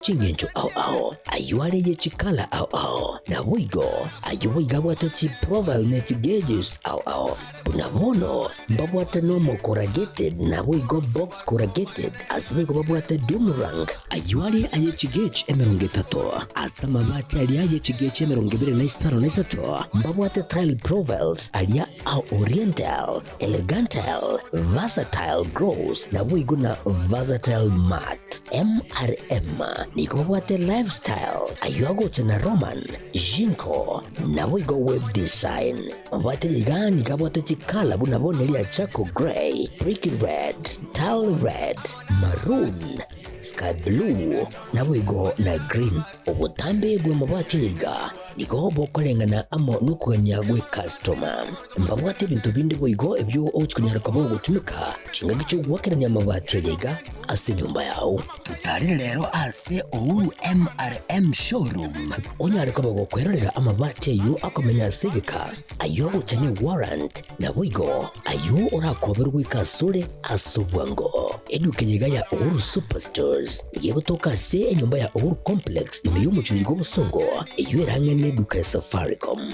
Chingencho au ayuare ye chikala au na wigo ayuiga wata chi proval net gauges au unabono mbabwata normal corrugated na wigo box corrugated aswigo babwata Boomerang ayuare aye chigage emeronge tato asama bati alia aye chigage emeronge bire na isaro na isato mbabwata tile provals alia au oriental elegantal versatile gross na wigo na versatile mat MRM nikobwate lifestyle ayuago chana Roman Jinko na wigo web design mbate liga nikabwate chikala bunabone lia Chaco Grey, Brick Red, Tile Red, Maroon, Sky Blue na wigo na Green obutambe bwe mbate liga niko bokolengana amo nukwenya gwe customer mbabwate bintu bindi wigo ebyo ochikunyara kabo gutumika chingagicho gwakeranya amabati liga ase nyumba yao tutari rero ase Ouru MRM showroom onyare kabo gukwerera amabati yo akomenya asegeka ayo guchanye warrant na wigo ayo urakoberwa ikasure asubwango edukenyega ya Ouru Superstores yego toka se nyumba ya Ouru Complex imiyo chuligo busongo iyo erangene duka ya Safaricom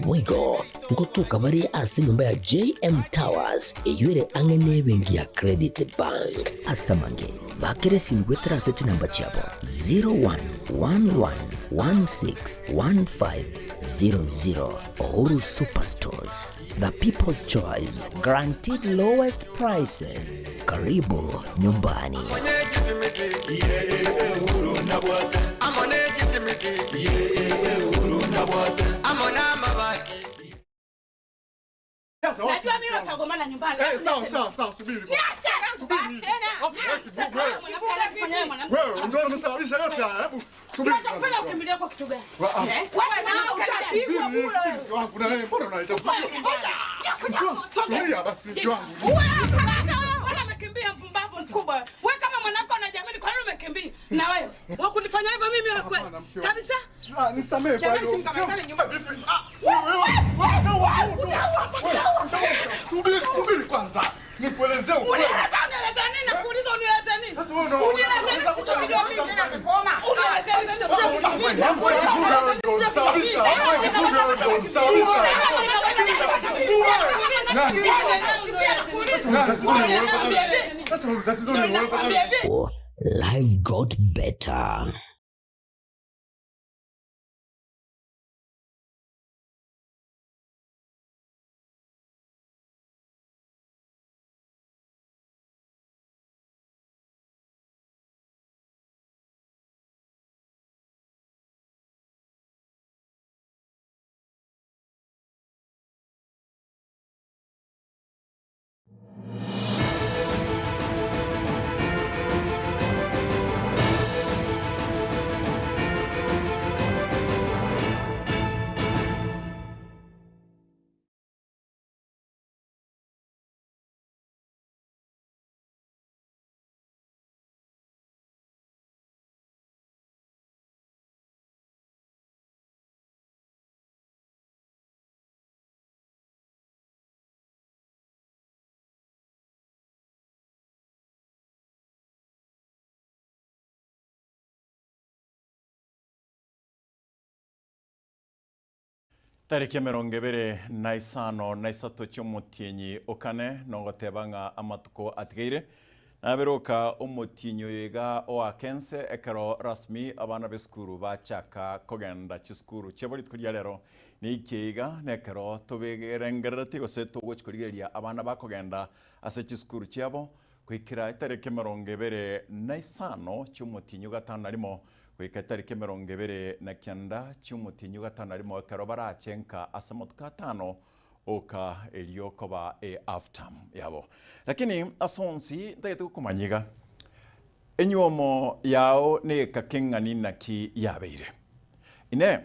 wigo ngotuka bari ase nyumba ya JM Towers iyo ere angene bengi ya Credit Bank asamange bakere simgwetera seti namba chabo 0111161500 Ouru Superstores, the people's choice, guaranteed lowest prices. Karibu nyumbani. Najua mimi utagomana nyumbani. Sawa, subiri. Niache tena. Wewe ndio umesababisha yote haya. Hebu subiri. Unafanya ukimbilia kwa kitu gani? Wewe na ukapigwa kule. Wangu na wewe mbona unaita? Tulia basi wangu. Wewe umekimbia mpumbavu mkubwa. Wewe kama mwanamke unajiamini kwa nini umekimbia? Na wewe wakunifanya hivyo mimi kweli? Kabisa? Nisamee kwa hiyo. Subiri kwanza. Nikuelezee ukweli. Unieleza nini na kuuliza unieleza nini? Unieleza nini sio video mimi tena nikoma. Unieleza nini sio video mimi. Life got better. Tariki mirongo ibiri na isano na isato cy'umutienyi okane nongotebanga amatuko atigeire naberuka umutinyo yega oakense ekero rasmi abana b'eskuru bachaka kogenda chiskuru chebori tkuria rero ni ikeiga nekero tobegerengerati gose tugwechkurigeria abana bakogenda ase chiskuru chiabo kwikira itariki mirongo ibiri na isano cy'umutinyo gatano arimo kwika tariki mirongo ibiri na kenda cy'umutinyo gatano arimo ekero barachenka ase motuka atano oka eliokoba aftam yabo lakini asonsi ndagete kumanyiga enyuomo yao ne kakengani naki yabeire ine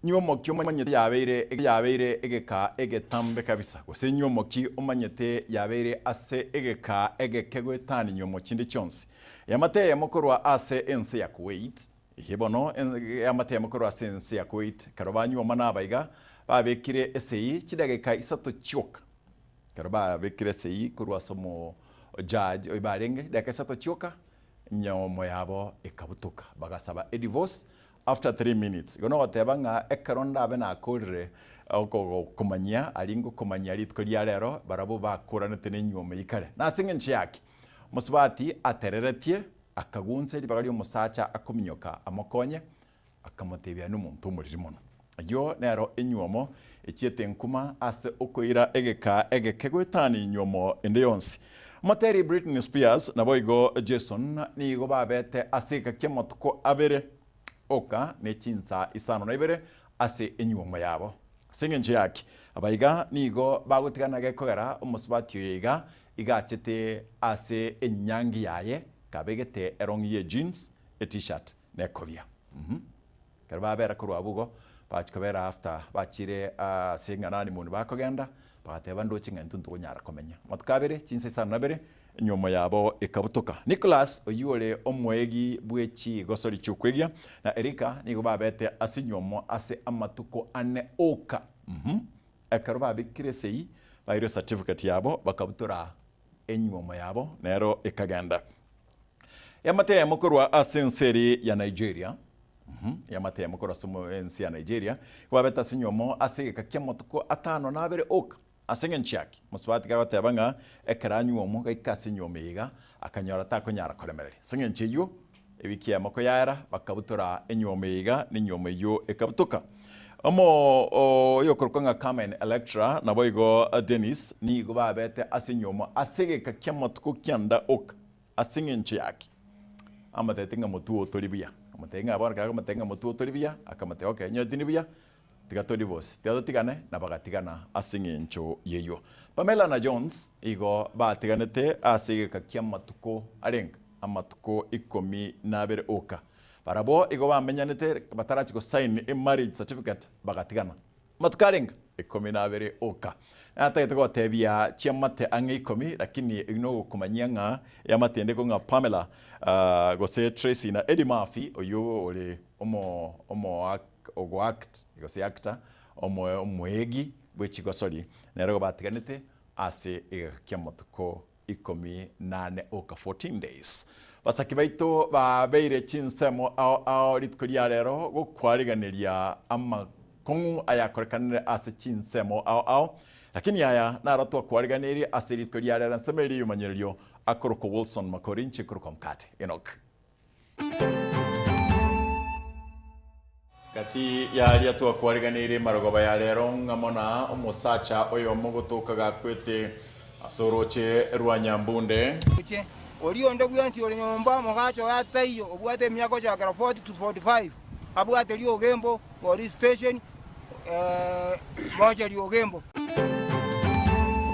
nyuomo ki omanyete yabeire egeka egetambe kabisa gose nyuomo ki omanyete yabeire ase egeka egekegwetani nyuomo chindi chonsi yamate yamokorwa ase ense ya Kuwait yebono yamate yamokorwa ase ense ya Kuwait karobanyuomo nabaiga babekire SI chidageka isato chioka karoba bekire SI kurwa somo judge oibarenge dageka isato chioka nyomo yabo ikabutuka bagasaba a divorce after 3 minutes gono goteba nga ekaronda abe na akorire kumanya alingo kumanya ritko lya rero barabo bakuranete n'inyomo yikare nasinge nchi yake musubati atereretie akagunze libagari umusacha akominyoka amokonye akamotebya n'umuntu umuriri muno yo nero inyomo ikiete nkuma ase okoira egekegwetani inyomo ende yonsi Materi Britney Spears na boigo Jason nigo babete asika kemotuko abere oka nechinsa isano na ibere ase inyomo yabo singenje yake abaiga nigo bagutigana gekogera umusubati yiga igachete ase enyangi yaye kabegete erongiye jeans a t-shirt nekobia karba bera kuru abugo bachikobera after bachire singanani muntu bakogenda bateba ndokinga ntuntu nyara komenya matukabere chinse sana nabere nyomo yabo ikabutuka Nicholas oyule omwegi bwechi gosori chukwegia na Erika nigo babete asinyomo ase amatuko ane oka akaruba bikiresei bayiro certificate yabo bakabutura enyomo yabo nero ikagenda yamate ya mukorwa asenseri ya Nigeria yamate ya mukorwa sumo ensi ya Nigeria babeta sinyomo ase kakemotuko atano nabere oka asengen chaki muswati ka batebanga ekeranyu omo gaikasi nyomiga akanyora tako nyara koremereri sengen chiyo ebikiya mako yara bakabutora enyomiga ninyomeyo ekabutuka omo yokorkonga Carmen Electra na boigo Dennis ni go babete asinyomo asege kakemotuko kyanda ok asengen chaki amate tinga mutuo tolibia amatenga abarka amatenga mutuo tolibia akamate okay nyodinibia tigato divorce tigato tigane na bagatigana asingencho yeyo Pamela Jones igo batiganete asige kakia matuko arenga amatuko ikomi nabere oka barabo igo bamenyanete batarachiko sign a marriage certificate bagatigana matukarenga ikomi nabere oka ata yetego tebia chiamate ange ikomi lakini igno kumanyanga yamatende ko nga Pamela gose Tracy na Eddie Murphy oyo ole omo ogwact igose actor omwegi bwechigosori nero batiganete ase kiamotuko ikomi nane oka 14 days basaki baito babeire chinsemo ao litkoria rero gokwariganiria ama kongu ayakorekanire ase chinsemo ao lakini aya naratwa kwariganiria ase litkoria rero nsemeri yumanyerio akoroko Wilson Makorinchi kuruko mkate Enoch kati yari atwa kwariganire marogoba ya rero ngamona umusacha oyo mugutukaga kwete asoroche Rwanyambunde Oriondo bwansi ole nyomba mugacho atayo obwate myako cha 40 to 45 abwate lyo gembo ori station moja lyo gembo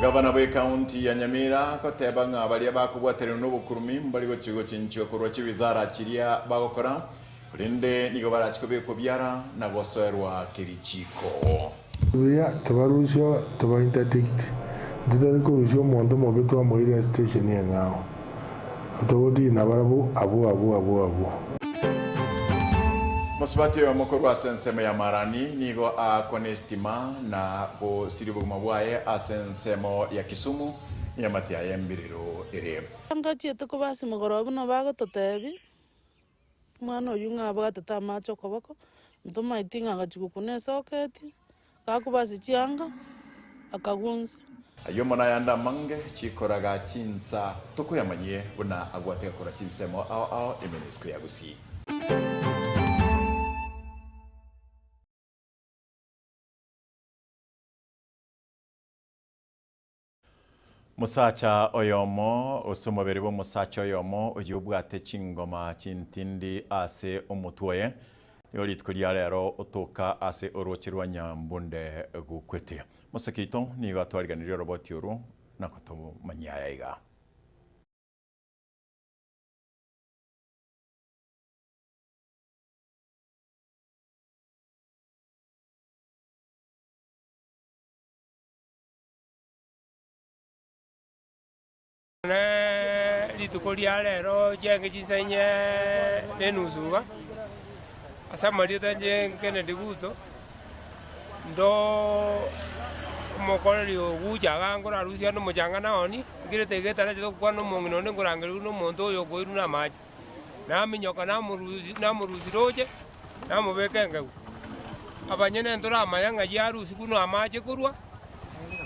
Gavana we county ya Nyamira kotebanga abali bakubwatere n'obukurumi mbali gochigo chinchyo kurwa chibizara chiria bagokora Rinde nigo barachikobe kubyara na gosoerwa kirichiko. Ya tabarusho taba interdict. Dida ko rusho mondo mobeto amoira station ya ngao. Atodi na barabu abu. Musbati wa mokoro asensema ya marani nigo konestima na bo siribu mabwaye asensemo ya Kisumu ya matia ya mbiriro ere. Ngati etoko basi mugoro buno bago totebi. Mwana uyu ngabagatata macho koboko ntuma itinga ngachukune soketi kakubasi chianga akagunza ayo mona yanda mange chikoraga chinsa toko yamanye buna agwateka kora chinsemo ao emenesko yagusi Musacha oyomo osomobere bo musacha oyomo oyubwate chingoma chintindi ase omutwoye yoritkoria rero otoka ase orochi Rwanyambunde gukwete musakito ni gatwariganira roboti oro nakoto manyaya iga litukolia lero jenge chisenye nenusuga asamari tanje kene diguto ndo mokoli oguja gangora rusia no mojanga naoni ngire tegeta la kwa no mongino ne ngorangelu no mondo yo goiru na maji naminyoka namuruzi roje namubeke ngau abanyene ndora amayanga yarusi kuno amaje kurwa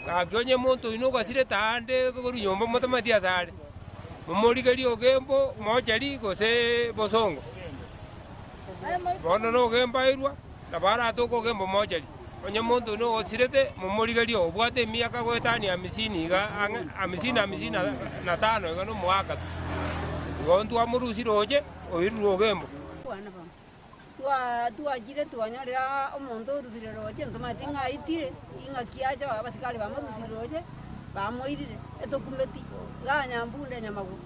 kabyonye muntu ino gasire tande kuru nyomba motamatia sare mumurigeri ogembo mojeri gose bosongo bono no gemba irwa na bara toko gembo mojeri onye muntu no osirete mumurigeri obwate miaka gwetani amisini ga amisini na tano ga no mwaka gontu amurusi roje oiru ogembo tuajire tuanyarira omuntu uruzire roje ntomati ngaitire ingakiaja abasikali bamuruzire roje bamoirire etokumeti ga nyambunde nyamagu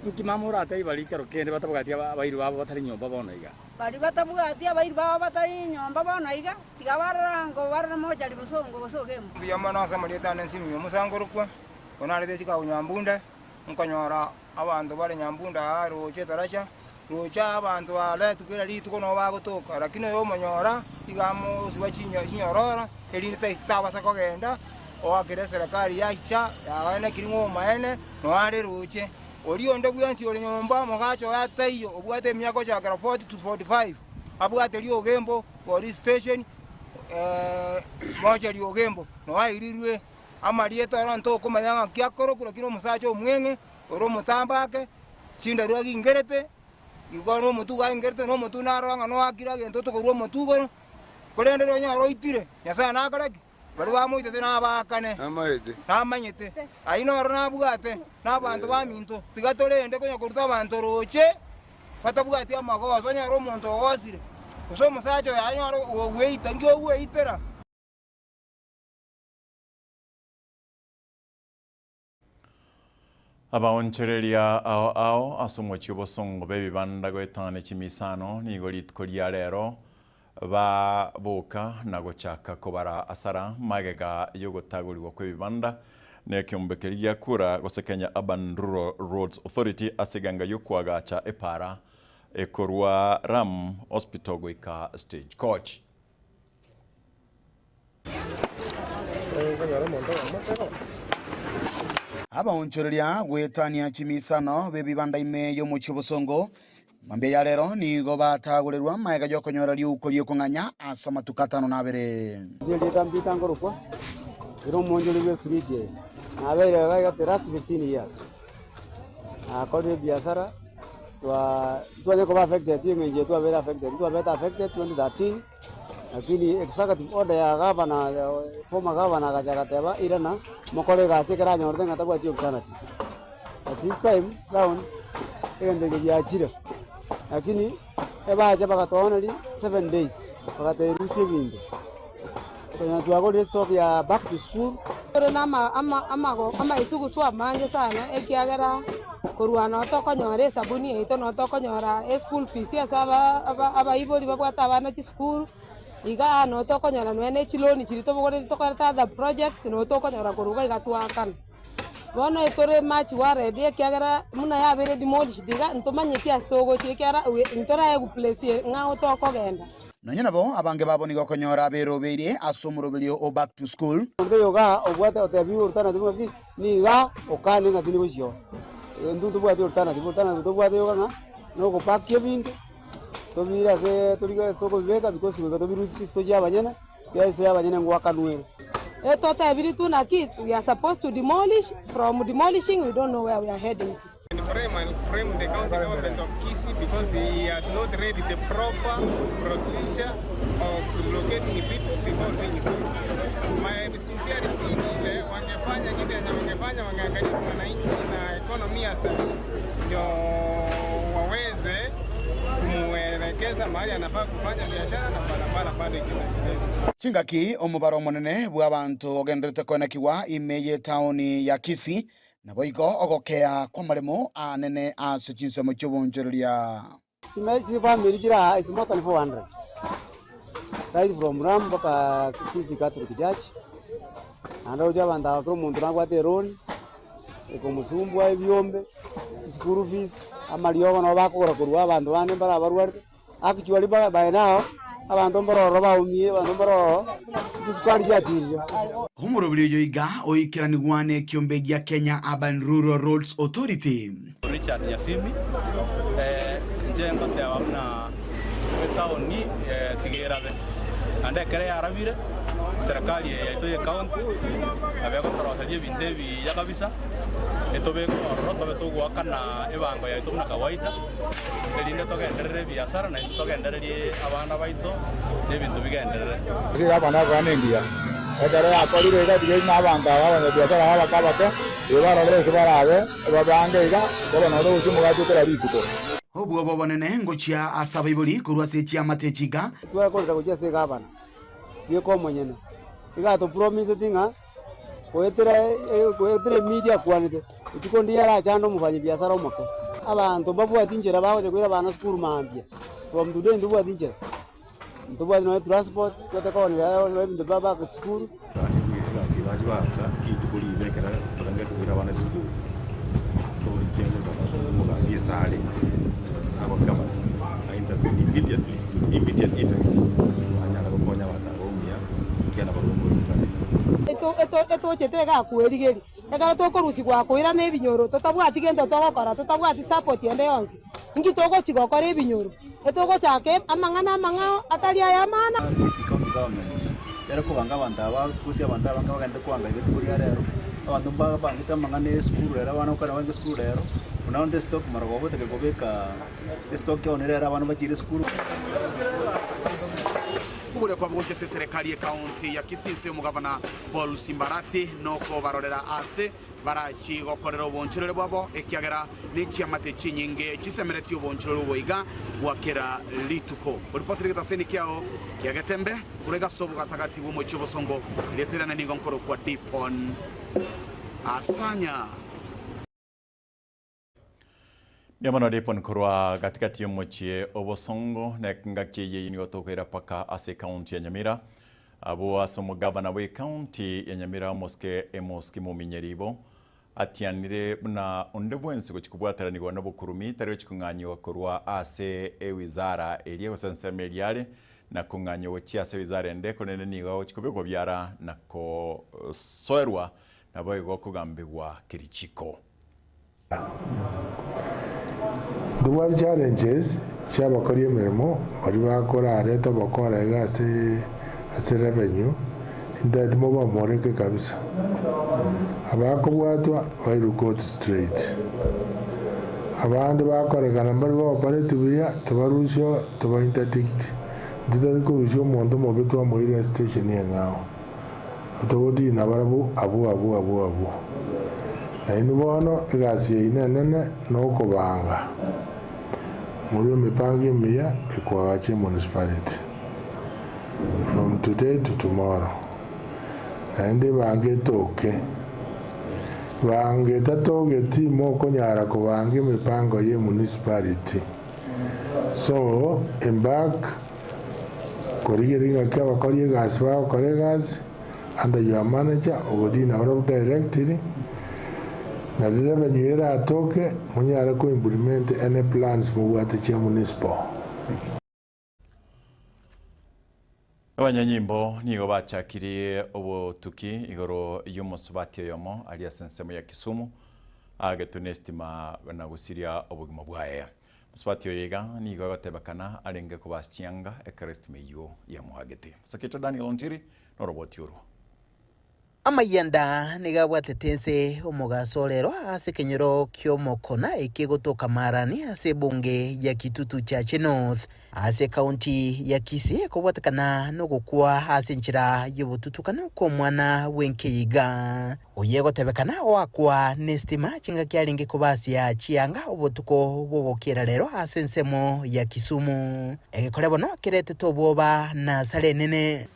mukimamura atai balikero kende batabugatia abairu babo batari nyomba bona iga bali batabugatia abairu babo batari nyomba bona iga tigabarrango barra mojali bosongo bosogemo yamana samalieta nensimi musangorukwa onarete chika unyambunde nkanyora abantu bali nyambunda roje taracha roja abantu ala tukira lituko no bagotoka lakini yo manyora igamo sibachinya chinyorora elinde itabasa kogenda o akire serikali yacha yaana kirimo maene no ari roje Orio ndabyansi ole nyomba mogacho yatayo obwate myako cha 40 to 45 abwate lyo gembo police station moja lyo gembo no airirwe amalieta aranto komanyanga kyakoro kula kino musacho omwenge oro mutambake chinda rwa gingerete igano mutu ga ingerete no mutu naranga no akira gento to korwo mutu go kolende ro nyaro itire nyasa nakaraki bali bamuite na bakane amanyete aino rona bugate nabantu baminto tigatolende konya kurta abantu roche batabugati amago banya ro muntu ogosire kuso musacho yanyaro weita ngyo weitera abaonchereria ao asomo chibosongo bebibanda gwetane chimisano nigolit kolia rero ba boka na gochaka kobara asara magega yogotagulwa kwebibanda ne kyombekeria kura gosekenya Urban Rural Roads Authority asiganga yokwagacha epara ekorwa Ram Hospital goika stage coach abaonchereria gwetania chimisano bebibanda ime yo muchibosongo mambe ya lero ni go batagulirwa maega yo konyora liukolie kunganya asoma tukatano na bere jeli tambita ngorukwa iro monjoli street ye na bere ga terasi 15 years akode biashara twa nyako affected yenye twa very affected twa better affected 2013 lakini executive order ya governor former governor Kajagateba irana mokole ga sekera nyorte ngata kwa tio kana at this time down egende ya chira lakini eba aja bakatona li 7 days bakate receiving kuna tuagole stock ya back to school ama isugu swa manje sana ekiagera kurwana tokonyore sabuni eto no tokonyora school fees ya saba aba iboli babwata abana chi school iga no tokonyora nwene chiloni chirito bogore tokarata the project no tokonyora kuruga igatwakana bono etore match ware de kiagara muna ya bere demolish diga ntomanye pia stogo chikiara ntora ya guplace ngao tokogenda nanyana bo abange baboni gokonyora bero bere asomurobelio o back to school ndo yoga obwate otebi urtana dimu ni ga okane ngatini bosio ndu bwate urtana ndo bwate yoga nga no go pakke bintu to mira se toriga stogo vega because we got virusi stoji abanyana ya se abanyana ngwakanwere Tota everything na kit we are supposed to demolish. From demolishing, we don't know where we are heading to. Frame the county government of Kisii because they has not ready the proper procedure of locating people before doing this. My sincerity, wangefanya kile wangefanya wangeangalia wananchi na economy hasa ndio waweze kumwelekeza mahali anafaa kufanya biashara na barabara pale kinaendelea. Chingaki omubaro monene bw'abantu ogendrete konekiwa imeye taoni ya Kisii na boigo ogokea kwa maremo anene asechinse mu chobonjeria chimechi family jira is more than 400 right from Ram mpaka Kisii Catholic Church ando jabanda ko muntu nagwate roni eko musumbwa ebyombe school fees amaliogo no bakora kurwa abantu bane bara barwarte actually by now abantu mbororo baumie abantu mbororo diskwali jatirio humurobulio iga oikirani gwane kiombe Kenya Urban Rural Roads Authority Richard Nyasimi njengo tewamna taoni tigerabe ande kere arabire serikali yaito ya county abego torosalie bindebi ya kabisa etobe roto beto gwakana ebango yaito na kawaida elinde togenderere biashara na togenderere abana baito nebintu bigenderere sira bana kwanendia ekere akorire ega dige na banga abanya biashara aba kabate ebara lese barabe babangeiga bono ndo uchimuga tukera bituko obwo bobonene ngochia asaba ibori kurwa sechi matechiga twakorera gochia se gavana bieko monyene igato promise tinga koetere media kwanite itikondi yara chando mufanyi biashara omako abantu babwati njera baje kwira bana school mambia from today ndubwati njera ndubwati no transport kote kone ya ndo baba ku school basi baje baza kitukuri bekera turange tukwira bana school so injengo za mugambi sale abo kama intervene immediate effect anyala kokonya bataromia kiana barumuri eto chetega kwerigeri eka tokorusi kwa kwira ne binyoro totabwati gento togokora totabwati support ende yonse ngi togo chigokora ebinyoro etogo chake amang'ao atari aya mana isi county government rero kubanga abantu abakusi abantu abanga bagende kwanga igetukuri rero abantu bangita mangane school rero abana ukara bange school rero unaonde stock marago goteke kobeka stock yonera abantu bakire school kubule kwa bwoche serikali ya county ya Kisii mugavana Paul Simbarati noko barorera ase barachi gokorera oboncherere bwabo ekiagera n'ikiamate chinyinge chisemereti oboncherere boiga gwakera lituko report rigataseni kiao kiagatembe urega sobo gatagatibu mu cyobosongo leterana ningo nkoro kwa Dipon Asanya Yamano Dipon korwa katikati yomochie obosongo nekngakye yini otokera paka ase county ya Nyamira abo asomo governor we county ya Nyamira moske muminyeribo atianire na ondebwensi kuchikubwataranirwa n'obukurumi tari chikunganyo korwa ase ewizara elie osensemeliare na kunganyo ase wizara endeko nene nigo chikubeko byara nako soerwa nabo igo kugambirwa kirichiko. The world challenges cyabakora imirimo bari bakora leta bakora ase revenue ndadimo bamoreke kabisa abakobwatwa bayirukot straight abandi bakorekana bari operative ya tabarusho tabainterdict ndidakurusho mondo mobetwa moire station yengao otodi nabarabu abu na inubono igasi inene noko banga muri mipango imiya ikwache municipality from today to tomorrow and bange toke bange tatoge timo konyara ko bange mipango ye municipality so embark korigeringa kwa koriye gas ba koregas under your manager odina or directly na revenue era atoke munyara ko implement any plans mubwate cha municipal. Abanyanyimbo nigo bachakirie obutuki igoro y'umusubatio yomo alia sensemo ya Kisumu agetunestima na gusiria obugimo bwaye musubatio yega nigo gatebakana alenge kubaschianga ekrestmeyo ya muhagete sakito Daniel Ontiri no robotiuru amayenda nigabwatetense omugasolero ase kenyoro kyomokona ekigotoka marani ase bunge ya Kitutu Chache North ase county ya Kisii kobwatekana nogokwa ase nchira yobututukana ko mwana wenkeiga oyegotebekana wakwa nestima chinga kyalinge kobasia chianga obutuko bwogokera rero ase nsemo ya Kisumu egekorebo no kirete toboba na sale nene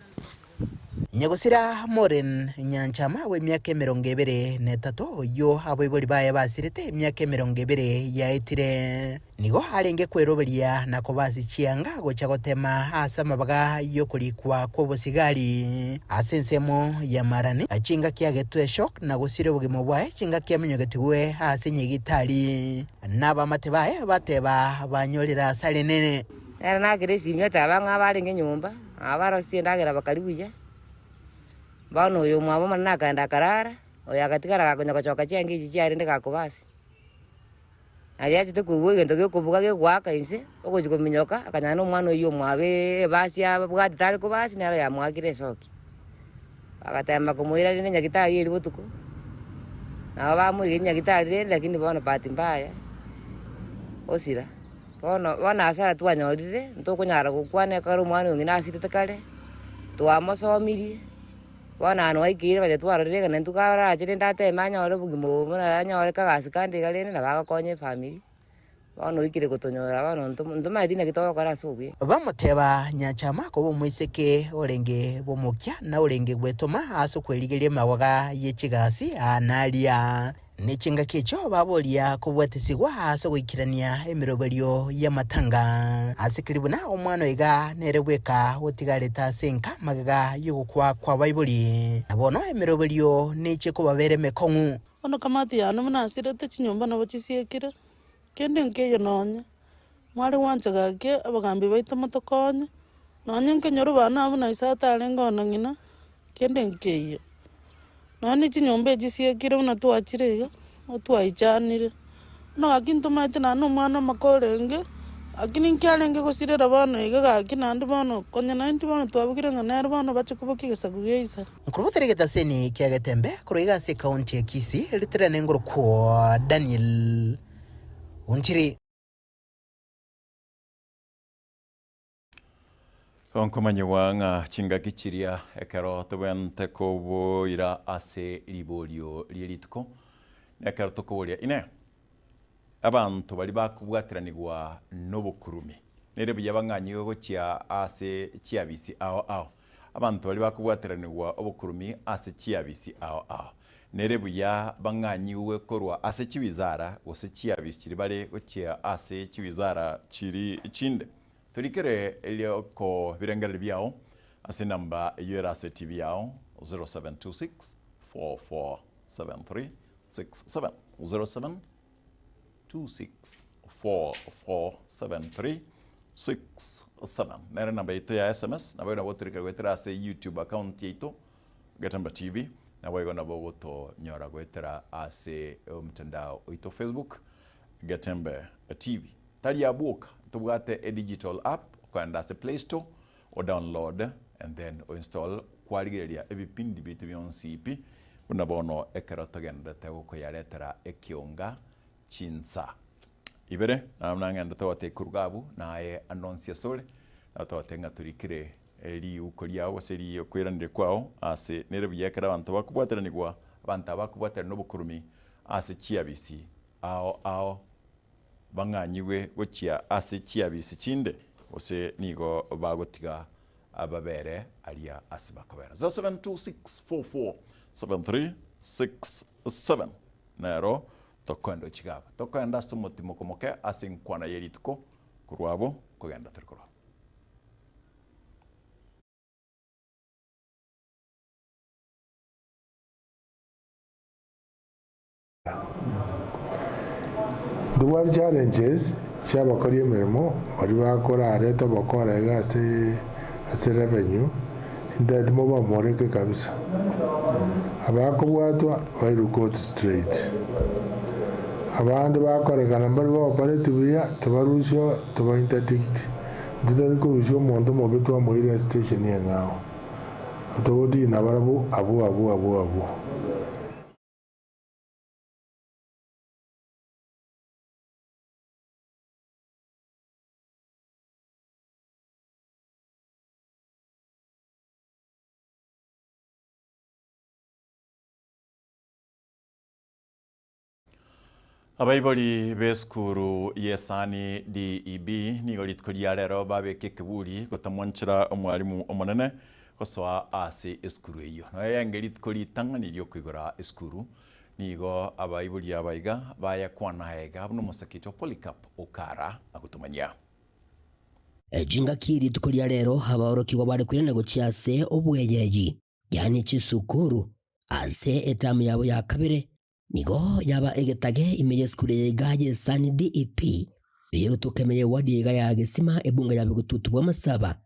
Nyagosira Moren Nyanchama we myaka 23 yo aboibori baye basirete myaka 20 yaitire nigo harenge kweroberia nako basi chianga gocha gotema asa mabaga yo kulikwa ko bosigari asensemo ya marani achinga kiagetwe shock na gusire bugimo bwaye chinga kiamenyogetigwe ase nyigitali naba matebaye bateba banyolera sale nene era nageresi myata abanga balinge nyumba abaro stiendagira bakaribuya bano yo mwabo manaka nda karara oya katikara gakonya kochoka cyangi chiari ndika kubasi Aliachite kuwe gento gikubuga gigwaka inse ogochiko minyoka akanyana omwana oyo mwabe basi abwati tari ko basi naro ya mwakire soki akatemba kumuira rine nyagitari eri botuko na bamuire nyagitari rine lakini bono bahati mbaya osira bono asara twanyorire ntokunyara gukwana karo omwana ongi nasirite kare twamosomirie bono ano waikire baje twarorire kana ntukarachire ndatema anyore bugimo muna anyore kagasi kandi garene na bagakonye family bono ikire gutonyora bono ntumaithina gitogo kora subi bamuteba nyachama ko bomuiseke orenge bomukia na orenge gwetoma aso kwerigerie mawaga yechigasi analia nechinga kecho babolia kubwatesigwa aso gwikirania emiroberio ya matanga asikiribuna omwana iga nerebweka otigareta senka magaga yugukwa kwa baibuli abono emiroberio neche ko babere mekongu ono kamati yano munasirete chinyumba nabo chisiekire kende nkeyo nonye mwari wanchagake abagambi baita motokonye nonye nkenyoro bana abo naisata alengo ngina kende nkeyo nani chinyombe chisiekire una twachirega otwaichanire no akinto maite nano mwana makorenge akini nkyalenge gosirera bana iga kinandi bana konya 90 bana twabukire ngana bana bachukubuki gesagugeisa nkurubuteregeta seni kyagetembe kuruiga se county ya Kisii litrane ngoro kwa Daniel Untiri onkomanyewa ng'a chingaki chiria ekero tobente koboira ase liborio lierituko nekero tokoboria ine abantu bari bakubwatiranigwa n'obukurumi nere buya bang'anyiwe gochia ase chiabisi ao abantu bari bakubwatiranigwa obukurumi ase chiabisi ao nere buya bang'anyiwe korwa ase chibizara gose chiabisi chiri bare gochia ase chibizara chiri chinde turikere elio ko birengere biao ase namba yera ase TV yao 0726 447367 0726 447367 nere namba ito ya SMS na bwana boturikere gwetera ase YouTube account yeito Gatamba TV na bwana bogoto nyora gwetera ase mtandao ito Facebook Gatamba TV tali abuka tubwate a digital app kwenda se Play Store o download and then o install kwaligeria ebipindi bitu byonsipi unabono ekerotogenda tego yaletera ekionga chinsa ibere namnangenda tawate kurugabu naye annoncia sole atawatenga turikire eri ukolia waseri kwiranire kwao ase nere byekera abantu bakubwateranigwa abantu abakubwatera nobukurumi ase chiabisi ao bang'anyiwe gochia ase chiabisi chinde ose nigo bagotiga ababere alia ase bakobera 0726447367 nero tokwenda chigaba tokwenda somotimo komoke ase nkwana yerituko kurwabo kugenda turikoro The world challenges cyabakora imirimo bari bakora areta bakora ase revenue ndadimo bamoreke kabisa abakubwatwa bairukot straight abandi bakorekana bari operative ya tabarusho taba interdict ndadiko rusho mondo mobetwa moire station yangao atodi nabarabu abu abaibori beskuru yesani DEB nigo litkoria rero babeke keburi gotamonchira omwarimu omonene gosoa ase eskuru iyo no yenge litkolitanga nilio kwigora eskuru nigo abaibori abaiga baya kwanaiga no mosakito Polycarp Okara agutumanya ejinga kiri tukoria rero habaorokigwa bari kwirana gochiase obweyeji yani chisukuru ase etamu yabo ya kabere nigo yaba egetage imeye skule gaje sani DEP iyo tukemeye wadi ya gesima ebunga yabe gututubwa masaba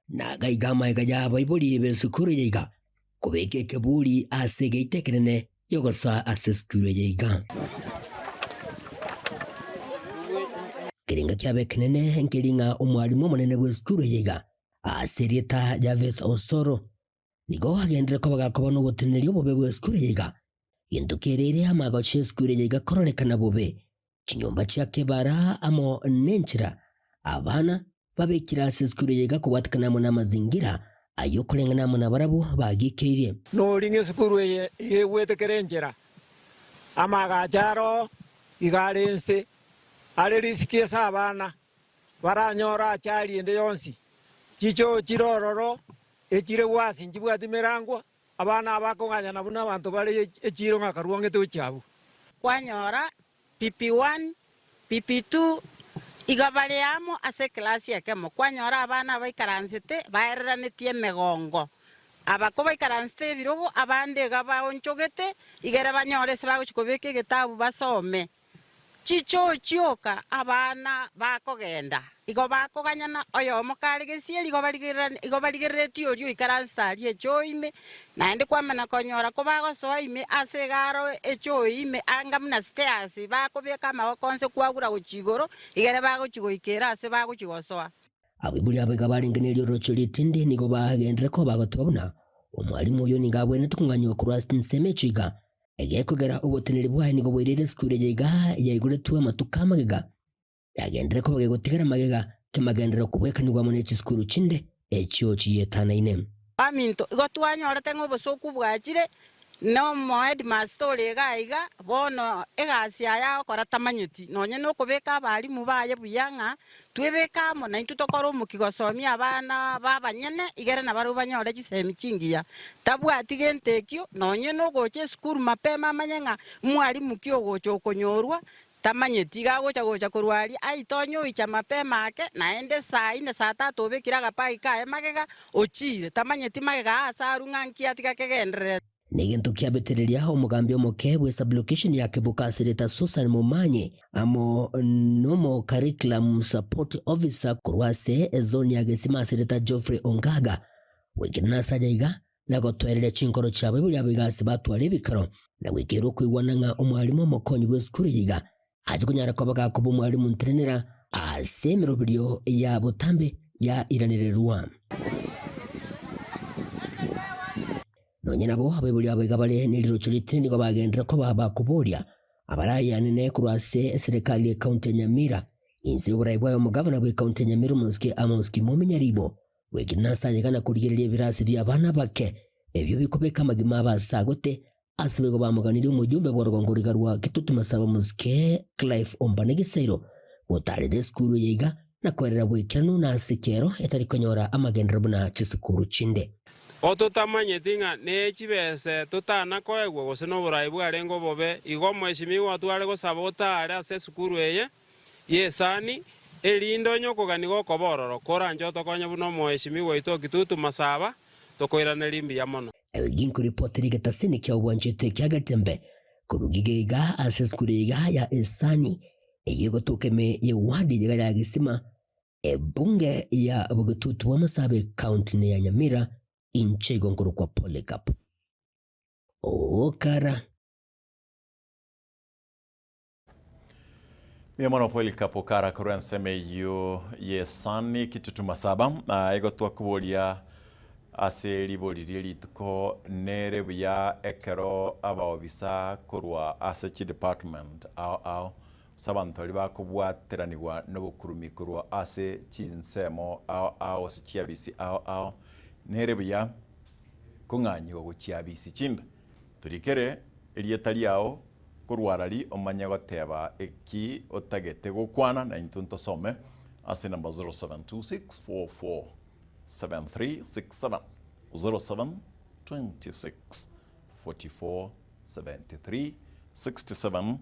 na gaigama ya baibuli be skuru yiga kubeke kebuli asege itekenene yogosa ase skule yiga ekiringa kiabe kinene nkiringa omwalimu munene bwa skuru yiga asirieta Javeth Osoro nigo agendere ko bagakoba no gutenerio bobe bwa skuru yiga yindukirire amagoche skuru yiga kororekana bobe kinyumba kya kebara amo nenchira abana babekira skuru yiga kubatikana mu namazingira ayo kurengana mu nabarabu bagikeire no ringe skuru ye wetekerenjera amagajaro igarense ale risiki sabana baranyora cyari ende yonsi chicho chirororo echire wasi njibwa dimerangwa abana abakonganya nabuna abantu bale echiro ngakaruange to chabu kwanyora PP1 PP2 igabale amo ase klasi yake mo kwanyora abana baikaransete baereranete megongo abako baikaransete birogo abande gaba onchogete igere banyore se baguchikobeke getabu basome chicho chioka abana bakogenda igo bakoganyana oyo mokari gesieri igo baligerere tiorio ikaransari echoime naende kwamana konyora ko bagosoa ime ase garo echoime angamna stairs bakobeka amakonse kwagura gochigoro igere bagochigoikera ase bagochigosoa abibuli abega baringenerio rochoritinde nigo bagendere ko bagotobuna omwalimu uyo nigabwene tukunganywa ku Rustin Semechiga egekogera oboteneri bwaye nigo bwirire skure yiga yaiguretwe matukamagega yagendere ko bagegotigera magega kemagendera kubwekanirwa mu nechi skuru chinde ekyo chiyetana ine aminto igotwanyora tengo bosoku bwachire no mo headmaster egaiga bono egasia ya okora tamanyeti nonye no kubeka abarimu baye buyanga twebeka mo na intutokora omukigosomia abana babanyene igere na baru banyore chisemi chingiya tabwati gentekyo nonye no goche skuru mapema manyenga mwarimu kyo gocho konyorwa tamanyeti gagocha kurwari aitonyo icha mapema ake naende saa 4 saa 3 obekira gapai kae magega ochire tamanyeti magega asarunga nkiatika kegendere Negento kiabetereria omugambi omoke bwe sublocation ya Kebukasireta Susan Momanye amo nomo curriculum support officer kurwase ezoni ya Gesima Sireta Geoffrey Ongaga wikina sajaiga na gotwerere chinkoro chabe buli abigasi batwale bikaro na wikero kwigwananga omwalimu omokonyi bwe skuru yiga ajikunyara ko bagakuba omwalimu ntrenera asemero bilio ya botambe ya iranirerwa nonye nabo abebuli abega bale niliro chulitini nigo bagendera ko bakuboria abaraya nene kurwase serikali ya kaunti Nyamira inzi uburayi bwayo mugavana bwe kaunti Nyamira Muski Amoski Mominyaribo wekinasa yegana kurigerera birasi bya bana bake ebyo bikobeka magima basagote asibego bamuganira umujumbe bwarwanguriga rwa kitutu masaba Muske Clive Ombanegiseiro utarire skuru yiga na kwerera bwikirano na sikero etari konyora amagendera buna chisukuru chinde otutamanyeti ng'a nechibese tutana koegwa gose n'oburayi bwarengo bobe igo mweshimiwa tware gosaba otare ase sukuru eye yesani elindo nyokogani gokobororo koranje otokonya buno mweshimiwa ito kitutu masaba tokoirana limbi ya mono ginko reporteri getasini kya ubwanjete kya gatembe kurugigega ase sukuru ya esani eyego tokeme ye wadi yega ya gisima ebunge ya bugututu wa Masabe county ya Nyamira inchego ngoro kwa Polycarp okara Miamono Polycarp okara kurenseme yu yesani kitutu Masaba ego twakubolia ase libolire lituko nere buya ekero abaobisa kurwa ase chi department au sabantu bakubwateranirwa n'obukurumi kurwa ase chinsemo au ase chiabisi au nere buya kung'anyiwa guchiabisi chinda turikere erieta riao kurwarari omanya goteba eki otagete gukwana na intunto some ase number 0726447367 0726447367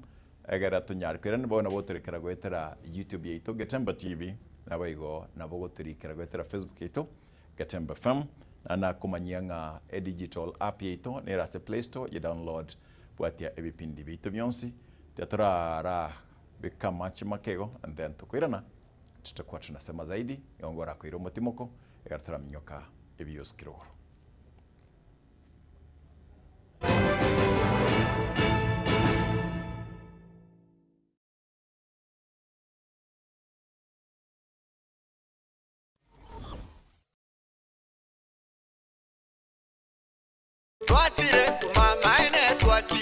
egera tunyarikira nibo na boturikira gwetera YouTube yeito Getemba TV nabo igo nabo goturikira gwetera Facebook yeito Getemba FM na kumanyanga digital app yeito nera se Play Store you download bwatia ebipindi bitu byonsi teatrara bikama chimakego and then tukwirana tutakuwa tunasema zaidi yongora kwiro mutimoko egartara minyoka ebioskirogoro.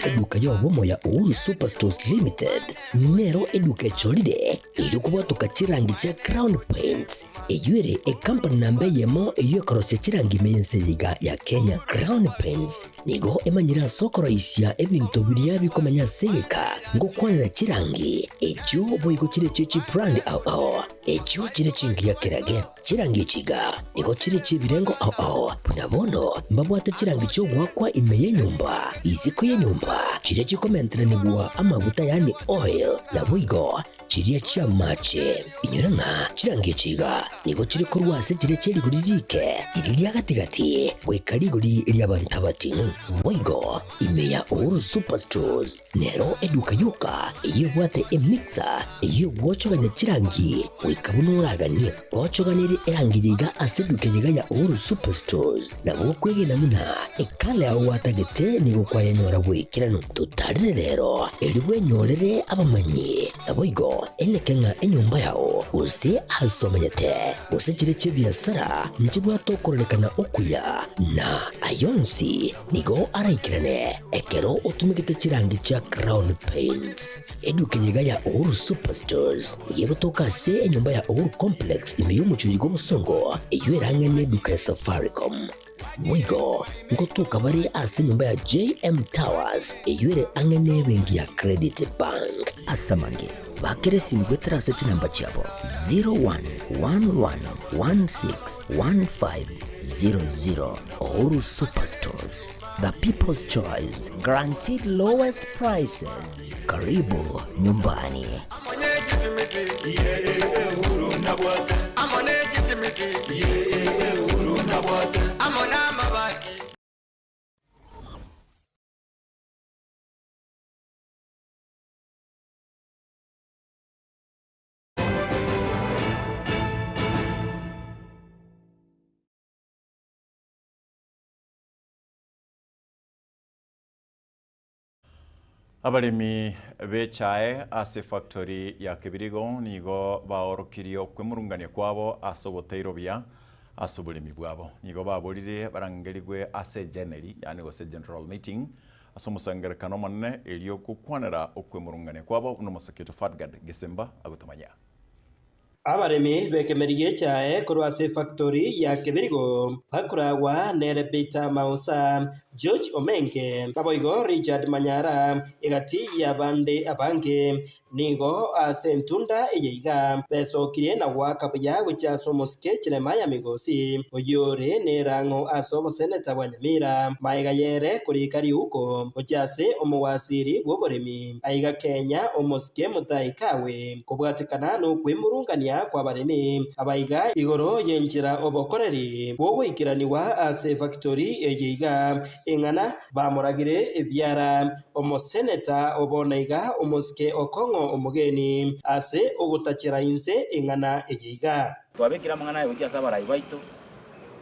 eduka yobomo ya Uhuru Superstores Limited nero eduka echolide iri kubotoka chirangi cha Crown Paints eyuere company nambe yemo eyokorose chirangi meyense yiga ya Kenya. Crown Paints nigo emanyira sokoro isya ebintu biria bikomanya segeka ngo kwanira chirangi echo boigo chire chichi brand ao echo chire chingi ya kirage chirangi chiga nigo chire chibirengo ao punabono mbabwate chirangi cyo gwakwa imeye nyumba iziko ye nyumba chire chikomentera nigwa amavuta yani oil na boigo chiriya chia mache inyuranga chirangi chiga nigo chire kurwase chire cheri guririke iriya gatigati wekariguri iriya bantabatinu boigo imeya Uhuru Superstores nero eduka yuka iyo bwate emixer iyo bwochoganya chirangi wikabunuragani bwochoganire erangiriga aseduke yiga ya Uhuru Superstores na bokwege namuna ekale aho watagete nigo kwayanyora bwikirano tutarire rero eriwe nyorere abamanyi aboigo elekenga enyumba yao use asomanyete use chire chibiasara nchibwa tokorelekana okuya na ayonsi nigo araikirane ekero utumikite chirangi cha Crown Paints eduke yiga ya Uhuru Superstores yego toka se enyumba ya Uhuru Complex imeyumucho yigo musongo eyuerangene eduka ya Safaricom Mwigo ngotuka bari ase nyumba ya JM Towers eyuere angene bengi ya Credit Bank asamange bakere simgwetera seti namba chabo 0111161500 Uhuru Superstores, the people's choice, guaranteed lowest prices. Karibu nyumbani. Abalimi bechae ase factory ya Kibirigo nigo baorokirio kwemurungania kwabo asoboteiro bia asobulimi bwabo nigo babolire barangerigwe ase general yani gose general meeting asomusangerekano manne elio kukwanera okwemurungania kwabo no masaketo Fatgad Gesemba agutamanya abaremi bekemeriye chae kurwase factory ya Kibirigo bakuragwa nere beta mausa George Omenge naboigo Richard Manyara igati ya bande abange nigo asentunda eyiga besokire na wakabya gucha somoske chiremaya migosi oyore nerango asomo seneta Wanyamira maiga yere kuri kari uko ojase omuwasiri woboremi aiga Kenya omoske mutaikawe kubwatikana no kwimurungania kwa baremi abaiga igoro yenjira obokoreri wowe ikiraniwa ase factory eyiga ingana bamuragire ebyara omoseneta obonaiga omoske okongo omugeni ase ogutachira inze ingana eyiga twabekira mangana yo kiasa barai baito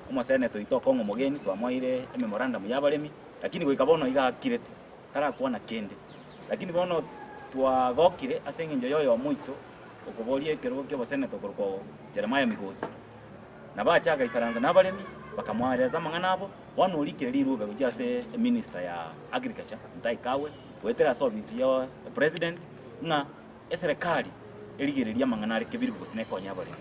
omoseneta itokongo omugeni twamoire memorandum ya baremi lakini goikabono iga kirete tara kuona kende lakini bono twagokire ase nginjo yoyo muito okubolie kero kyo baseneta korko Jeremiah Migosi na bachaga isaranza nabalemi bakamwareza mangana abo wanulikire lirube kujase minister ya agriculture Ntaikawe wetera service yo president na eserikali eligiriria mangana ari Kibirigo sinekonya abalemi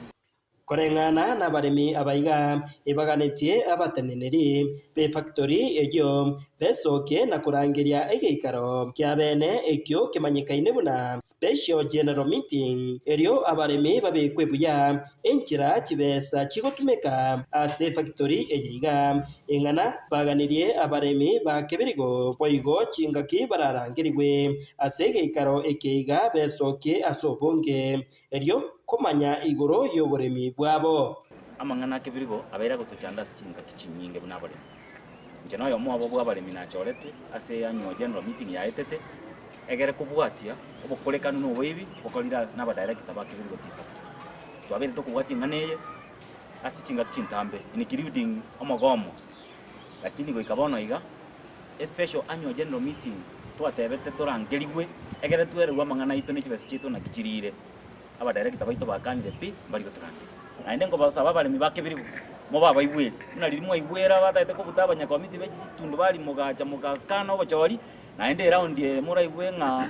korengana na baremi abaiga ibaganetie abateneneri be factory ejo besoke na kurangiria egeikaro kya bene ekyo kimanyikaine buna special general meeting erio abaremi babekwebuya enchira kibesa kigotumeka ase factory ejiga ingana baganirie abaremi ba Kibirigo boigo chingaki bararangirwe ase egeikaro ekeiga besoke asobonge erio kumanya igoro yoboremi bwabo amangana Kibirigo abera gutuchanda singa kichinyinge buna abaremi njana yo mwabo bw'abaremi na chorete ase annual general meeting ya etete egere kubwatia obukolekano no bwibi okolira na ba director ba Kibirigo Tea Factory twabere tokubwatia nganeye ase chinga chintambe including omogomo lakini goikabono iga special annual general meeting twatebete torangerigwe egere twererwa mangana ito ne kibesi kito na kichirire aba director baito bakanire pi bali goturangire naende ngo basaba abaremi ba Kibirigo mo baba ibwere muna lirimo ibwera bataite ko butabanya komiti beji tundu bali mugacha mugakana obochori naende round ye mura ibwenga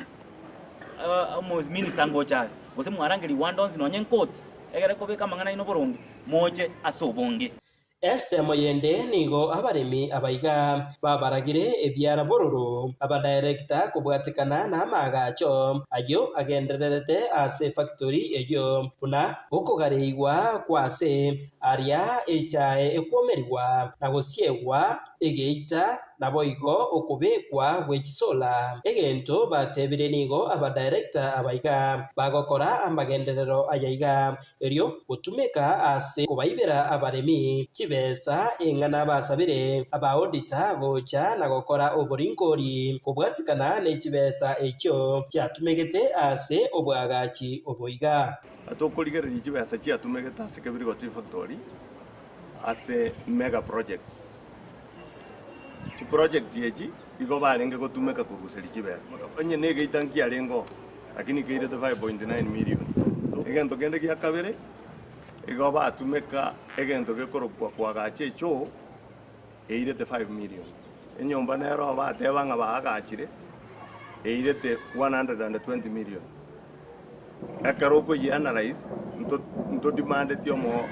minister ngochari gose mwarangeli wandonzi nonye nkoti egere kobeka mangana ino boronge moche asobonge esemo yende nigo abaremi abaiga babaragire ebyara bororo abadirector kubwatikana na magacho ayo agendererete ase factory eyo buna okogareigwa kwase aria echae ekomerigwa na gosiegwa egeita naboigo okubekwa gwechisola egento batebire nigo abadirector abaiga bagokora amagenderero ayaiga erio gutumeka ase kubaibera abaremi chibesa engana basabire aba auditor gocha na gokora oborinkori kubwatikana ne chibesa ekyo chatumegete ase obwagachi oboiga atokoligereri chibesa chatumegete ase Kibirigo Tea Factory ase mega projects chi project yeji igo balenge gotumeka kuruseri chibesa onye nege itanki alengo lakini keire 5.9 million egento kende kia kabere igo batumeka egento gekorokwa kwagache echo eirete 5 million enyomba nero batebanga bagachire eirete 120 million akaroko analyze nto demand tiomo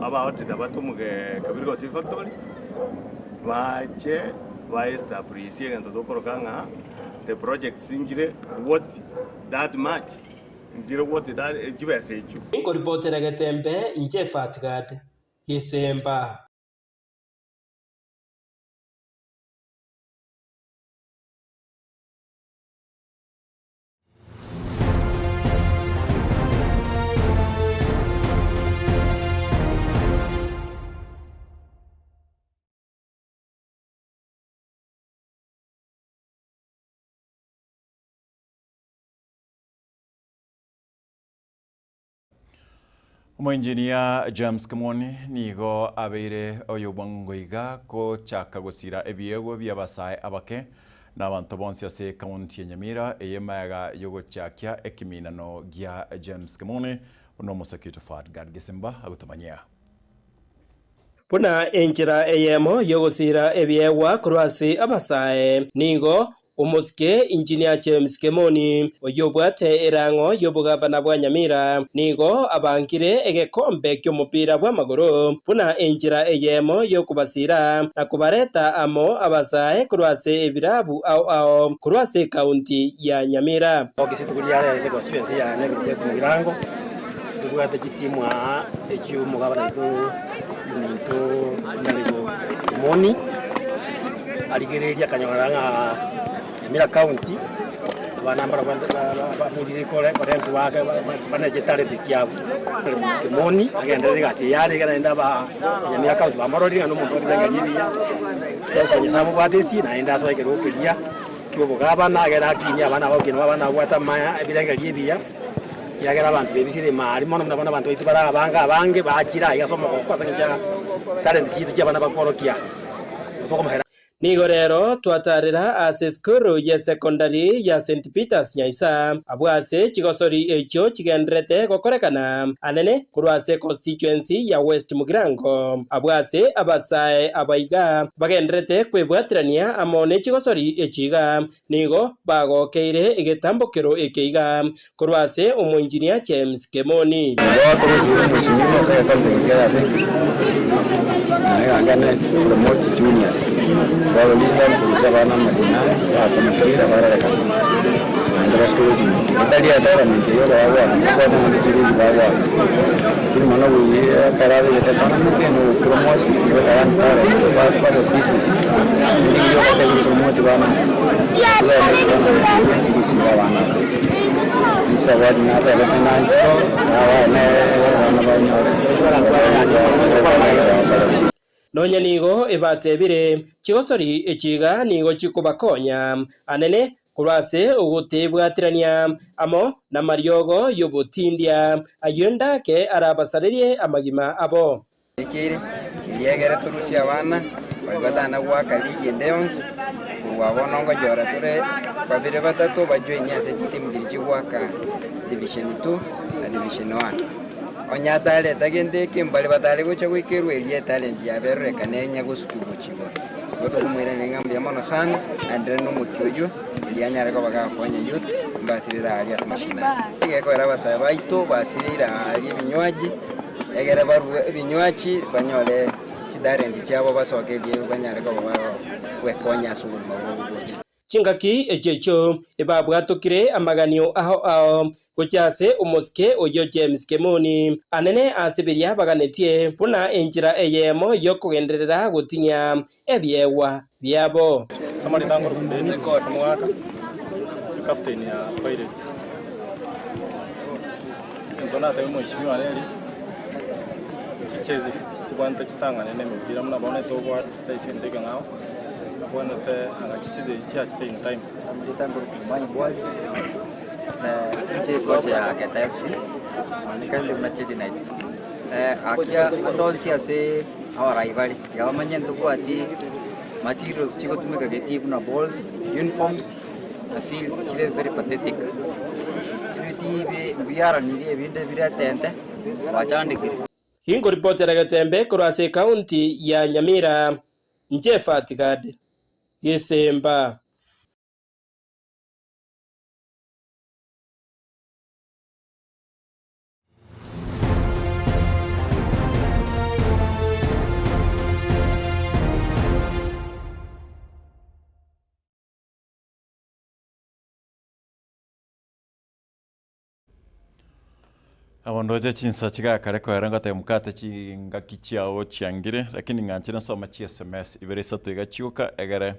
about abatomuge Kibirigo Tea Factory bache ba establish egento dokorokanga the project sinjire what that much njire what that jibesa echo inko reporter Gatembe inje Fatgad Gisemba. Omoengineer James Kimoni nigo abeire oyobwangoiga ko chaka gosira ebiego byabasai abake n'abantu bonse ase county ya Nyamira eyemaga yogochakia ekiminano gya James Kimoni uno musakito Fatgad Gisemba agutamanyia Puna enchira eyemo yogosira ebiegwa kurwasi abasae nigo Umuske Engineer James Kimoni oyobwate erango yobugavana bwa Nyamira nigo abankire egekombe ky'omupira bw'amaguru puna enjira eyemo yokubasira na kubareta amo abasae kurwase ebirabu ao kurwase county ya Nyamira okisitukuri yale ise constituency ya Negrest Mirango tubwate kitimwa ekyo mugavana itu naligo Moni aligereria kanyaranga Nyamira County banambara bapulise kole korento wake banachetale tikiabu Kimoni agendere gasi yale genda ba Nyamira County bamarori no muntu ngaliria tesanya samu badesi naenda so ikero kulia kyobugaba nagera kinya abana bakino abana bwata maya ebirengerie bia yagera abantu bebisire mari mono mnabana abantu itibara abange bakira yasomo kwasanga talent situ cyabana bakorokia utoko nigo rero twatarira ase skuru ya secondary ya St Peters Nyaisa abwase chigosori echo chigendrete gokorekana anene kurwase constituency ya West Mugirango abwase abasae abaiga bagendrete kwebwatirania amone chigosori echiga nigo bagokeire igetambokero ekeiga kurwase omoengineer James Kimoni promote juniors wauliza kuhusu bana masina ya kumpira bara kama ndio school jini ndali ya tara mimi hiyo baba kwa nini zuri baba kile maana wewe karari ya tana mteno promote hiyo kan tara sababu kwa busy ndio kwa promote bana ya sisi bana isawadi na hata tena ncho na wana Nonya nigo ebatebire chigosori echiga nigo chikubakonya anene kurwase ugutebwatirania amo na mariogo yobutindia ayonda ke arabasaririe amagima abo ikiri yegere turusia bana batana gwaka ligi ndeons kurwabona ngo jora ture babire batatu bajwe nyase chitimu chigwaka division 2 na division 1 onyatale tagende kimbali batale gocha gwikirwe elie talent ya berre kanenya gusukuru chigo goto kumwira nengambia mono sana andre no mukyojo yanyara ko baga konya youth basirira alias mashina igeko era basabaito basirira ali binywaji egera baru binywaji banyole chidarenti chabo basokelie banyara ko baba wekonya sugul mabugocha chingaki echecho ebabwatukire amaganio aho gochase umuske oyo James Kemoni anene asibiria baganetie buna enjira eyemo yokugenderera gutinya ebyewa byabo samari tango Dennis Samwaka captain ya Pirates ndona tayo mheshimiwa Neli chichezi chibwanta chitangane nemipira muna bone to bwa taisinteka ngao abone te angachicheze chiachite in time tango manya boys nje coach ya Geta FC nikali United Knights akia adolsi ase our rival ya manya nduko ati materials chiko tumeka geti kuna balls uniforms the fields chile very pathetic we are ni evinde vira tente wachandikire hingo report ya Gatembe kurase county ya Nyamira Njefa Tigade Yesemba Awondoje chinsa chiga kare ko yaranga te mukate chinga kichiao chiangire lakini nganchina soma chi SMS ibere sato igachiuka egere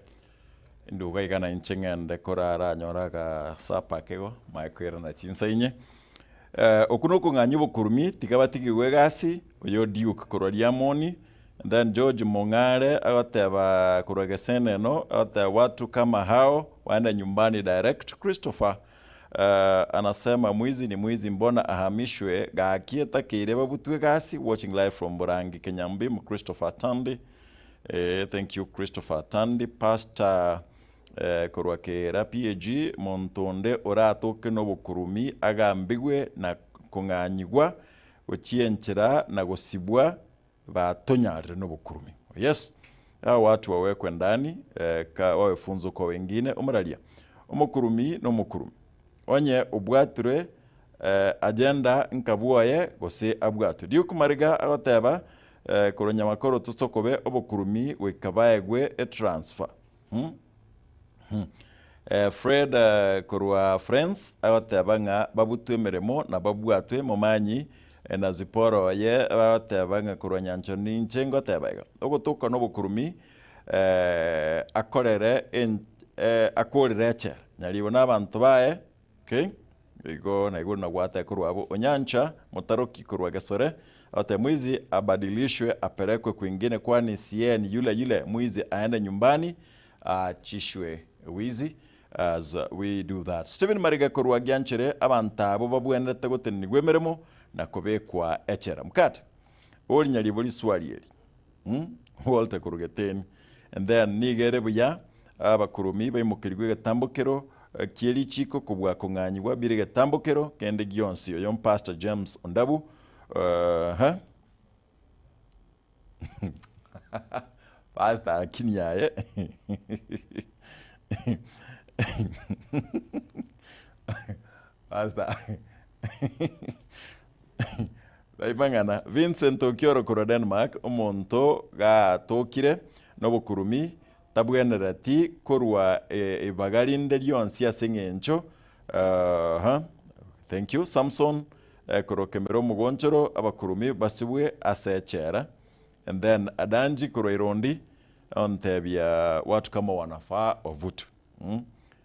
nduga igana inchengende korara nyoraga sapa kego maikwera na chinsa inye okunuko nganyibo kurumi tikabati gasi oyo Duke kororia moni and then George Mongare agateba kurogesene no ata watu kama hao waenda nyumbani direct. Christopher anasema mwizi ni mwizi, mbona ahamishwe gakieta kireba butwe gasi. Watching live from Burangi Kenyambi. Christopher Tandi, thank you Christopher Tandi. Pastor korwakera PAG montonde oratoke no bukurumi agambigwe na kunganyigwa uchienchera na gusibwa batonyare no bukurumi. Yes, hao watu wawekwe ndani wawe funzo kwa wengine. Umaralia umukurumi no mukurumi onye ubwature agenda nkabuaye gose abwatu dio kumariga abateba koronya makoro tusokobe obukurumi wekabayegwe transfer Fred korwa friends abateba nga babutwe meremo na babwatwe momanyi na ziporo ye abateba nga koronya nchoni nchengo tebega ogotoka no bukurumi akorere akorere eche nyalibo nabantu bae. Okay, igo na iguru na gwata kurwa abo onyancha motaroki kurwa gasore ate mwizi abadilishwe apelekwe kwingine, kwani CN yule mwizi aende nyumbani achishwe wizi. As we do that, Stephen Mariga kurwa gyanchere abanta abo babwendete goteni gwemeremo na kobekwa echera mkate oli nyali boli swali eli Walter kurugeteni and then nigere buya abakurumi bayimukirwe gatambokero kieli chiko kubwa kunganyigwa bire gatambokero kende gionsi oyo Pastor James Ondabu Pastor kinyaye Pastor Baimangana Vincent Okioro kura Denmark omonto ga tokire no bukurumi tabwenerati korwa ibagarinde lyonsi asengencho. Thank you Samson korokemero mugonchoro abakurumi basibwe asechera and then adanji koroirondi ontebia watu kama wanafaa wavutu.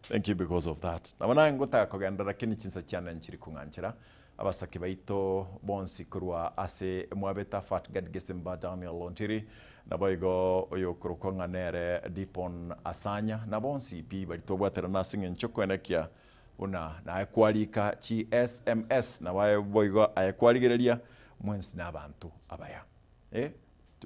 Thank you because of that. Nabana ngota kogenda lakini chinsa cyane nchiri kunganchira abasaki baito bonsi kurwa ase mwabeta fat gadgesemba Daniel Lontiri naboigo oyo kurukonga nere Dipon Asanya na bonsi pi barito bwatera nasinge nchoko enekia una na ekwalika chi SMS na wae boigo ayekwaligerelia mwensi nabantu abaya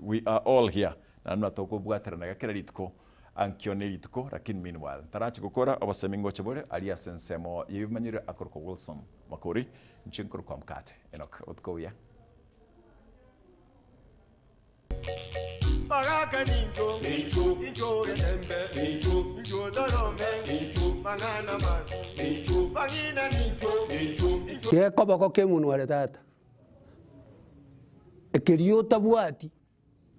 we are all here na natoko bwatera na gakereritko ankioneritko lakini meanwhile tarachi gukora abasemingo chebore alias sensemo yibimanyire akorko Wilson Makori nchinkuru kwa mkate enok utko ya Bagaka ninjo, ninjo remembe, ninjo dorome, mangana man, bagina ninjo. Ke koboko ke munu wale tata. Ekerio tabuati.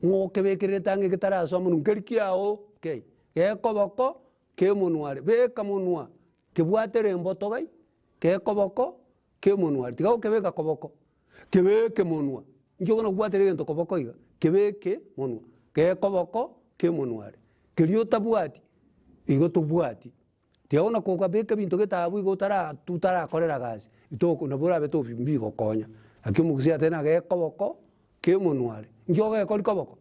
Ngo kebekere tange kitara so munu kerkiao, ke. Ke koboko ke munu wale. Be kamunua. Ke buatere mboto gai. Ke koboko ke munu wale. Tigao kebeka koboko. Kebeke munua. Njo no buatere gento koboko iga. Kebeke munua. Ke koboko ke munu wale. Kerio tabuati. Igo tubuati. Tiaona ko kabeka bintu getabu igo tutara korera gazi. Itoko na bora beto mbigo konya. Akimugusia tena ge koboko ke munware. Njoge ko koboko.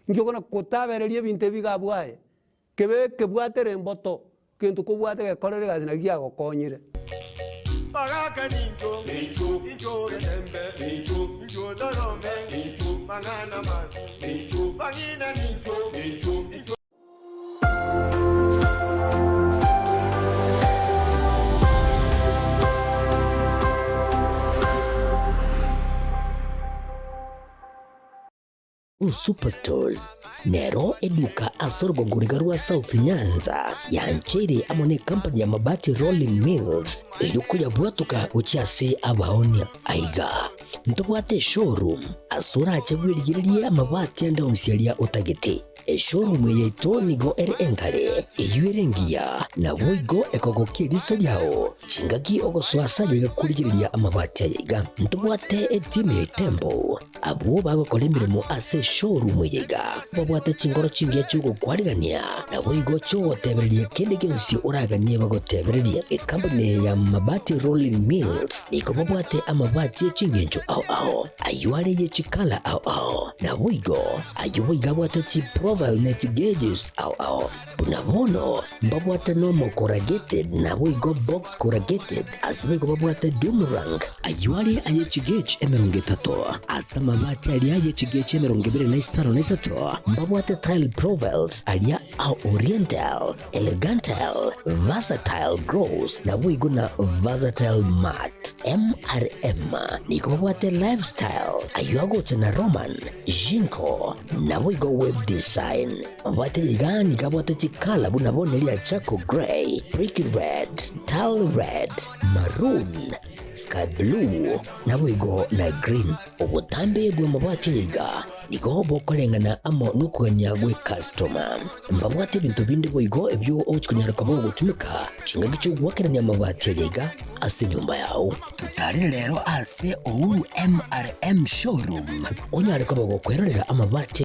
Njogo na kotabererie binte bigabwaye. Kebe kebwatere mboto. Kintu ko bwate ge korera gazi na giago konyire. Bagaka ninjo, ninjo remembe, ninjo dorome, mangana man, bagina ninjo. Superstores Nero eduka asorgo gurigarua South Nyanza ya Nchiri amone company ya mabati Rolling Mills ilikuya buatuka uchiase abaonia aiga ntobwate showroom asura achagwirigirie amabati anda umsialia utagete showroom ya itonigo ere engale iyuerengia na woigo ekogokie riso yao chingaki ogoswasa yiga kurigiriria amabati aiga ntobwate team ya Tembo abo bagokora imirimo ase showroom yiga babwate chingoro chingia chugo kwarigania na woigo cho tebereria kende gensi uraganie bagotebereria company ya mabati Rolling Mills niko babwate amabati chingenjo ao ayuare ye chikala ao na woigo ayuiga bwate chi Proval net gauges ao bunabono babwate normal corrugated na woigo box corrugated asbego babwate Dumerang ayuare aye chigage emerongetato asama mabati alia aye chigage emerongibere na isaro na isato babwate tile Provels alia au oriental elegantal versatile gross na woigo na versatile mat MRM niko babwate lifestyle ayuago tena Roman Jinko na woigo web design babwate igani kabwate chikala bunabone lia Chaco Grey Brick Red Tile Red Maroon Sky Blue na woigo na green obutambe bwe mabwate yiga niko bokolengana amo nukwenya gwe customer mbabwate bintu bindi boigo ebyo ochikunyara kabo gutumika chingagicho gwakeranya mabwate yiga ase nyumba yao tutari rero ase MRM showroom onyare kabo gukwerera amabwate